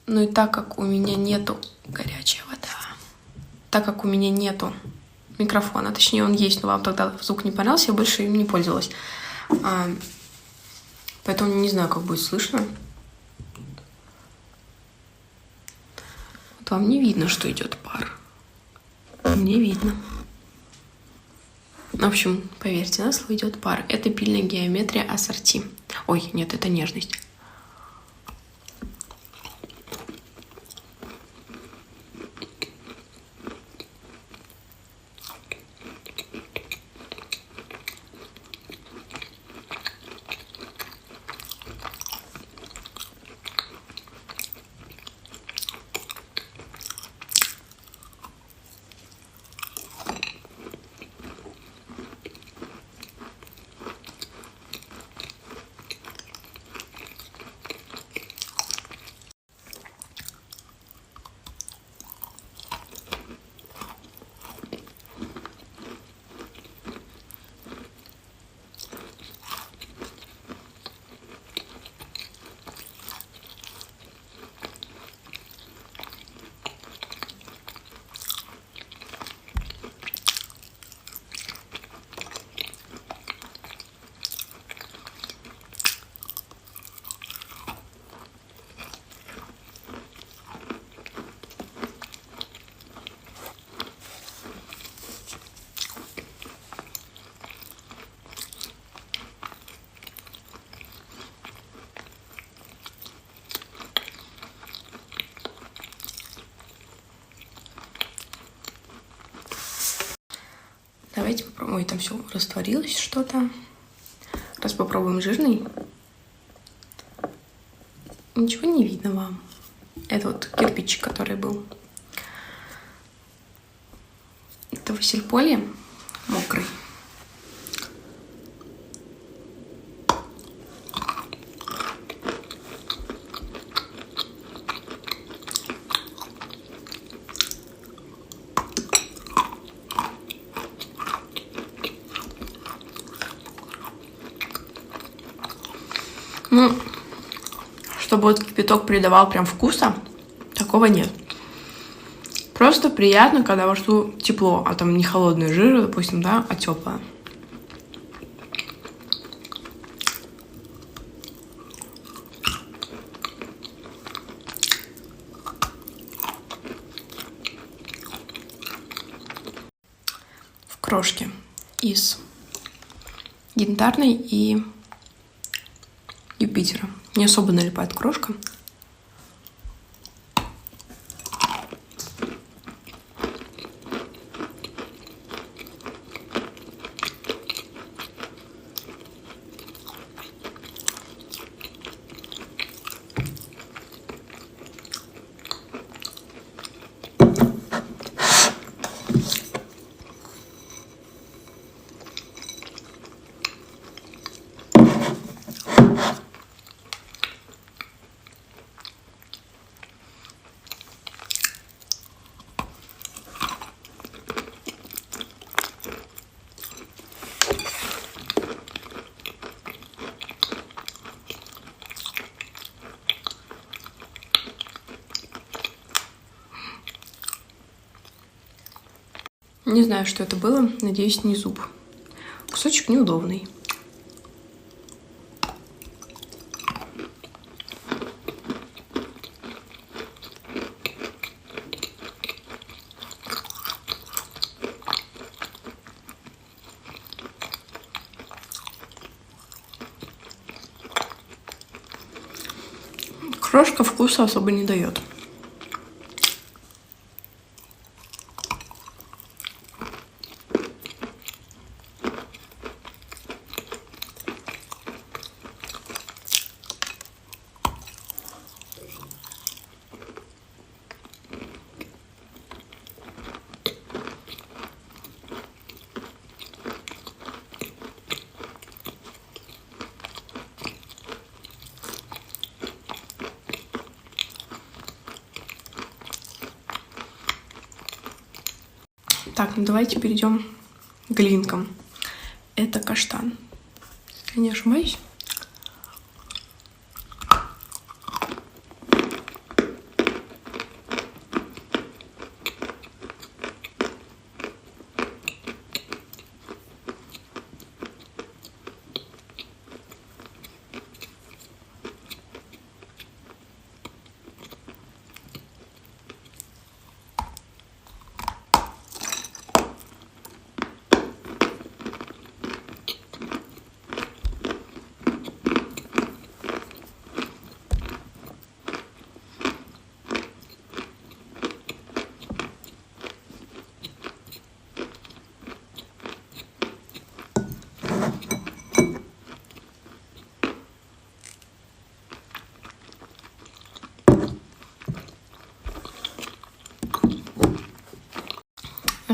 Ну и так как у меня нету горячая вода, так как у меня нету микрофона, точнее он есть, но вам тогда звук не понравился, я больше им не пользовалась. Поэтому не знаю, как будет слышно. Вот вам не видно, что идет пар. Мне видно. В общем, поверьте, на слово идет пар. Это пильная геометрия ассорти. Ой, нет, это нежность. Давайте попробуем. Ой, там все растворилось что-то. Раз попробуем жирный. Ничего не видно вам. Это вот кирпичик, который был. Это васильполе мокрый. Ну, чтобы вот кипяток придавал прям вкуса, такого нет. Просто приятно, когда во рту тепло, а там не холодный жир, допустим, да, а теплое. В крошке из янтарной и Юпитера. Не особо налипает крошка. Не знаю, что это было. Надеюсь, не зуб. Кусочек неудобный. Крошка вкуса особо не дает. Так, ну давайте перейдем к глинкам. Это каштан. Если не ошибаюсь.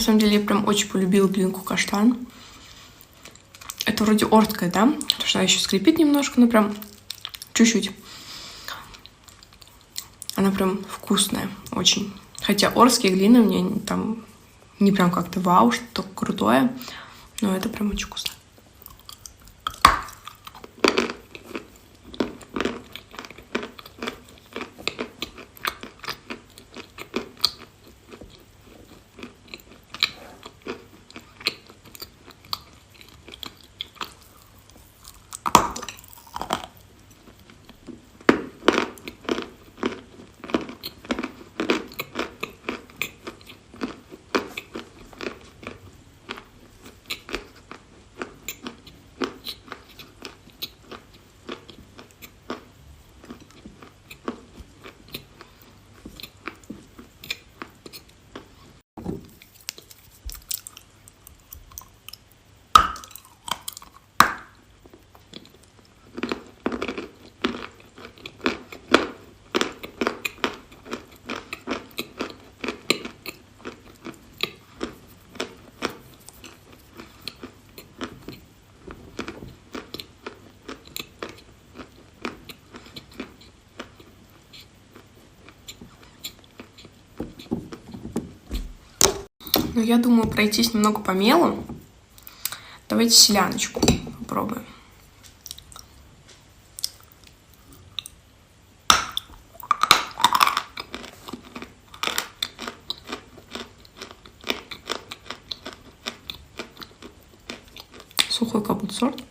На самом деле я прям очень полюбила глинку каштан. Это вроде орткая, да? Потому что она еще скрипит немножко, но прям чуть-чуть. Она прям вкусная очень. Хотя орские глины мне там не прям как-то вау, что-то крутое. Но это прям очень вкусно. Но я думаю пройтись немного по мелу. Давайте селяночку попробуем. Сухой капут сорт.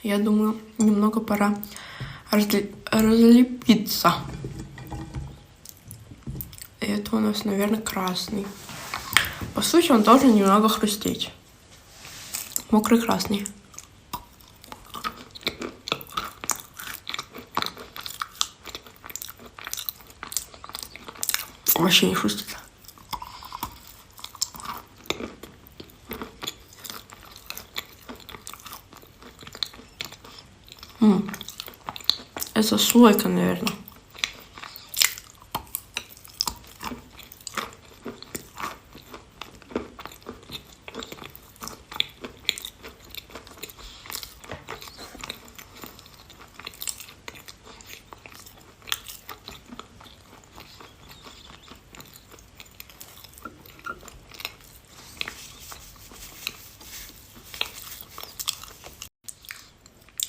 Я думаю, немного пора разлепиться. Это у нас, наверное, красный. По сути, он должен немного хрустеть. Мокрый красный. Вообще не хрустит. Это слойка, наверное.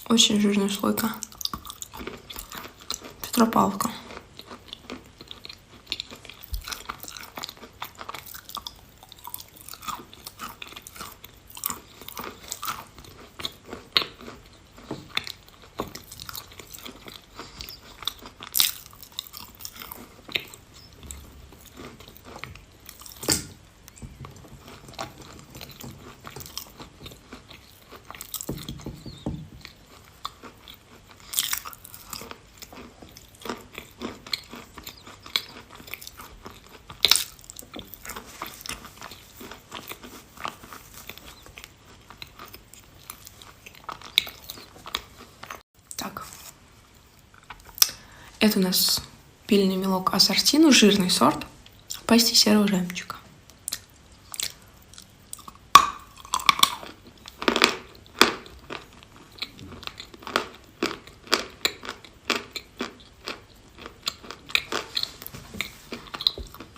Очень жирная слойка. Петропавловка. Это у нас пильный мелок ассорти, ну жирный сорт пасти серого жемчуга.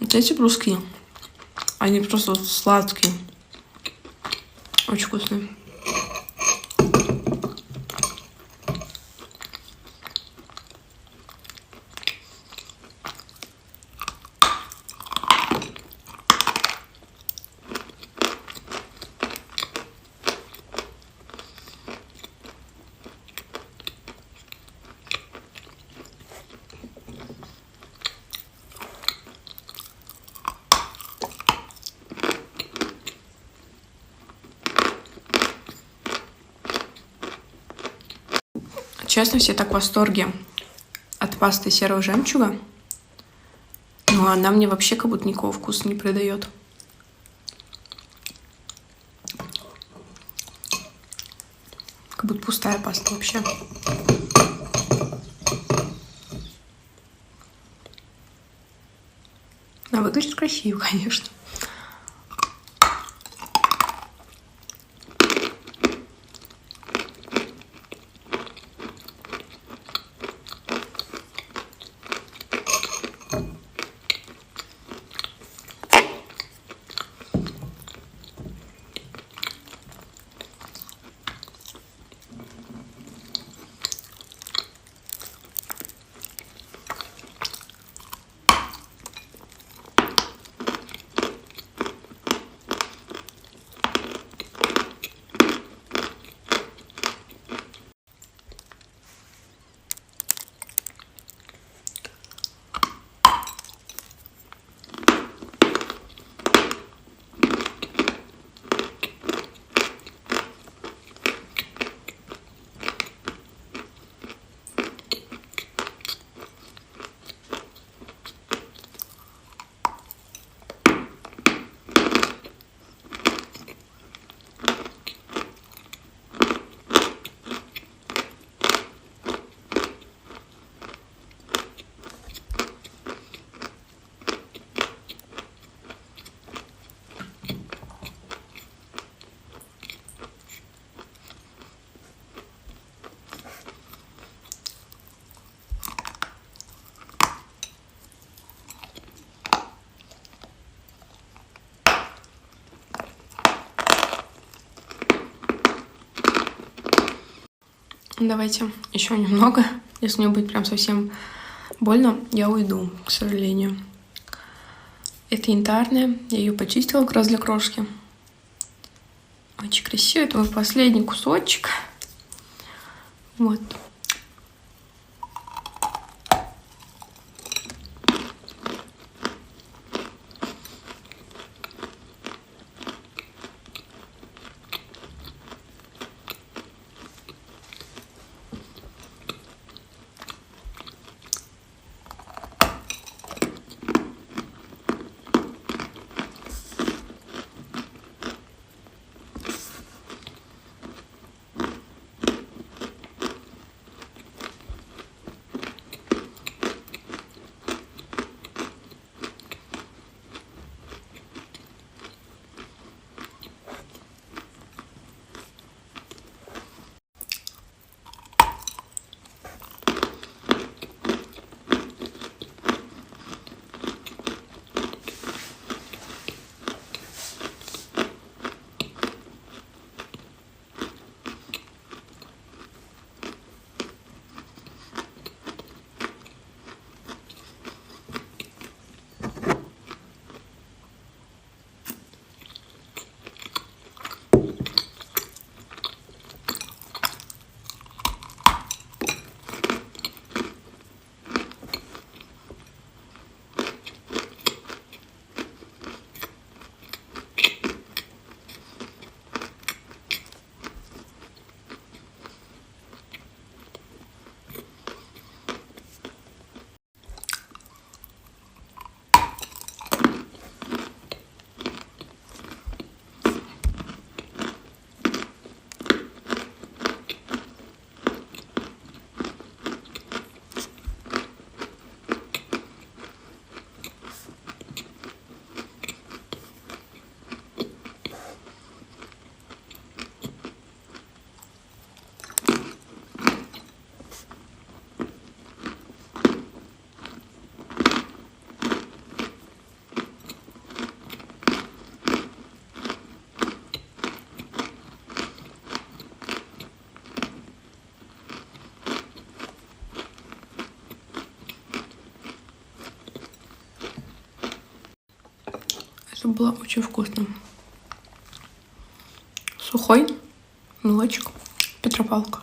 Вот эти бруски, они просто сладкие, очень вкусные. Честно, все так в восторге от пасты серого жемчуга. Но она мне вообще как будто никакого вкуса не придает. Как будто пустая паста вообще. Она выглядит красиво, конечно. Давайте еще немного. Если мне будет прям совсем больно, я уйду, к сожалению. Это янтарная. Я ее почистила как раз для крошки. Очень красиво. Это мой последний кусочек. Вот. чтобы было очень вкусно. Сухой мелочек Петропавловка.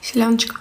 Селяночка.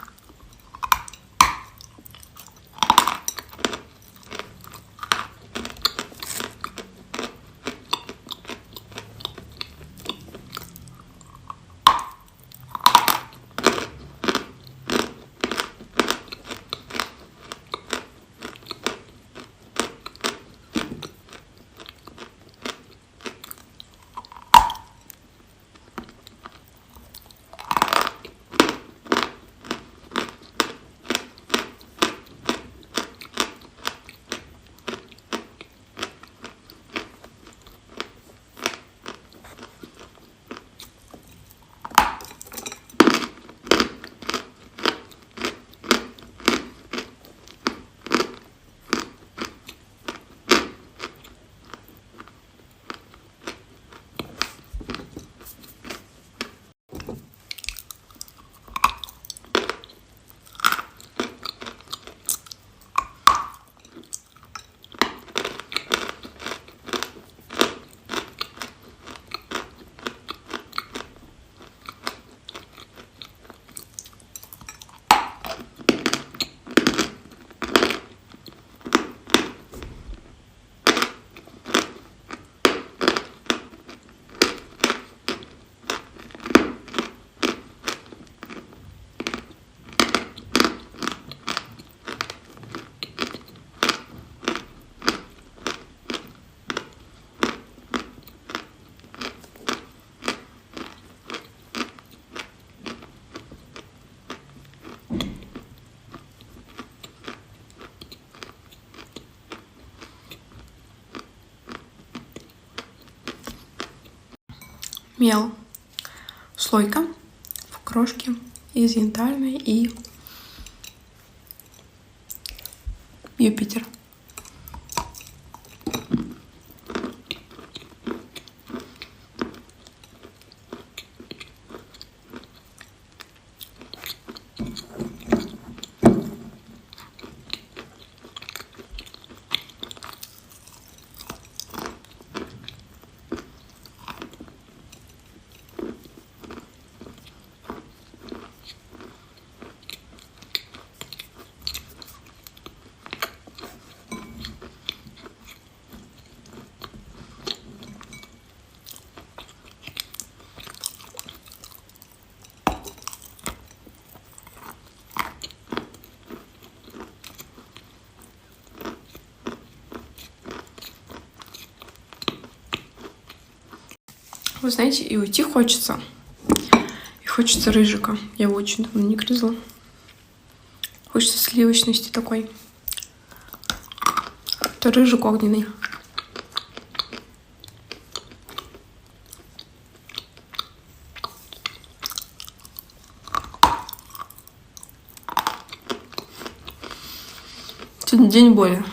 Мел. Слойка в крошке из янтарной и Юпитер. Вы знаете, и уйти хочется. И хочется рыжика. Я его очень давно не грызла. Хочется сливочности такой. Это рыжик огненный. Сегодня день боли.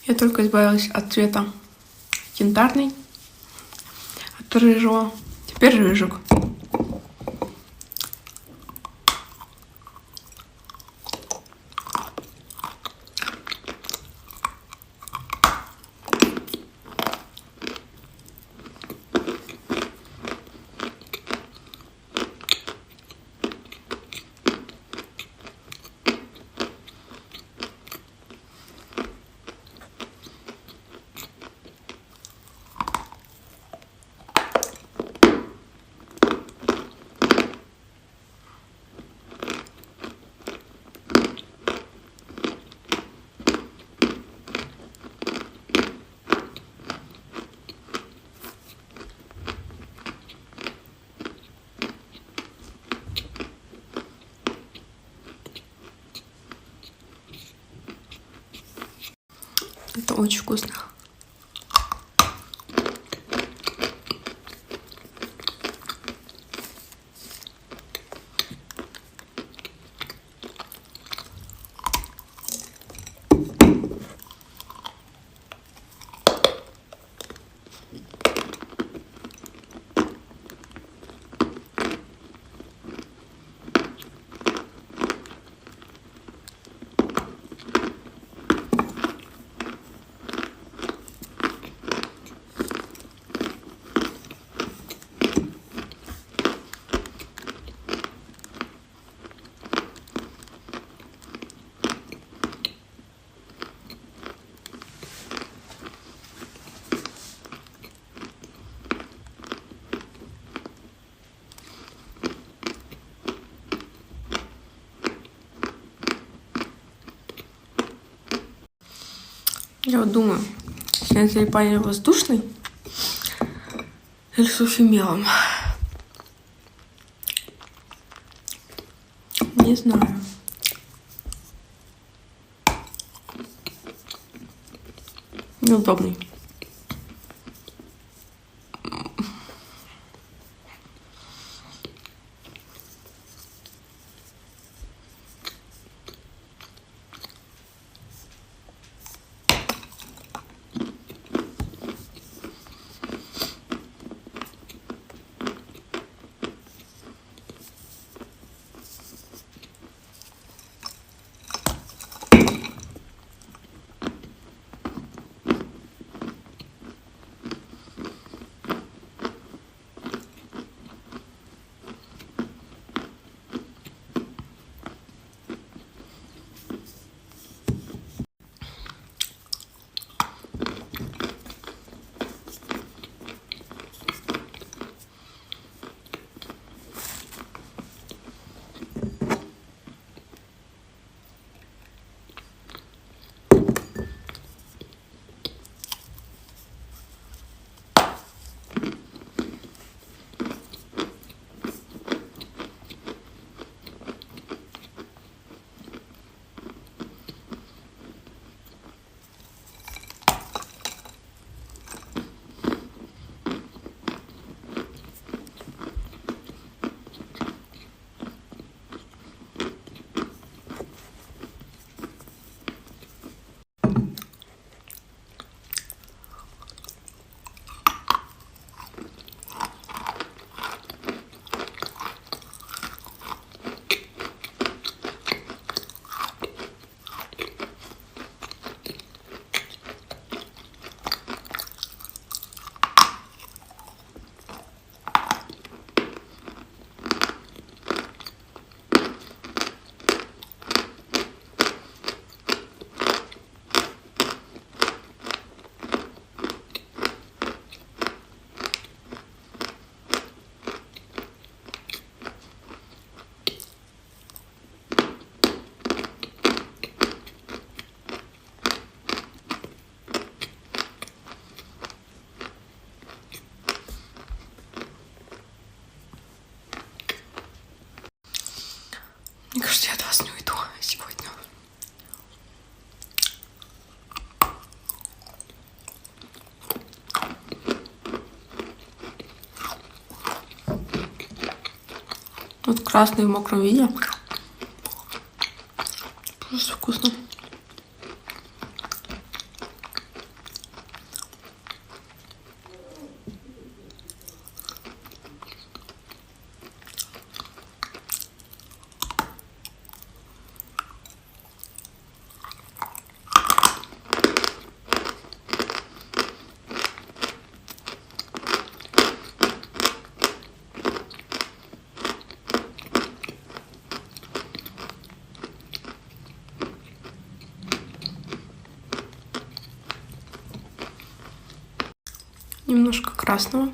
Я только избавилась от цвета янтарный, от рыжего. Теперь рыжик. очень вкусно. Я вот думаю, снять залипание воздушный или суфимелом. Не знаю. Неудобный. Мне кажется, я от вас не уйду сегодня. Вот красный в мокром виде. Просто вкусно. Немножко красного.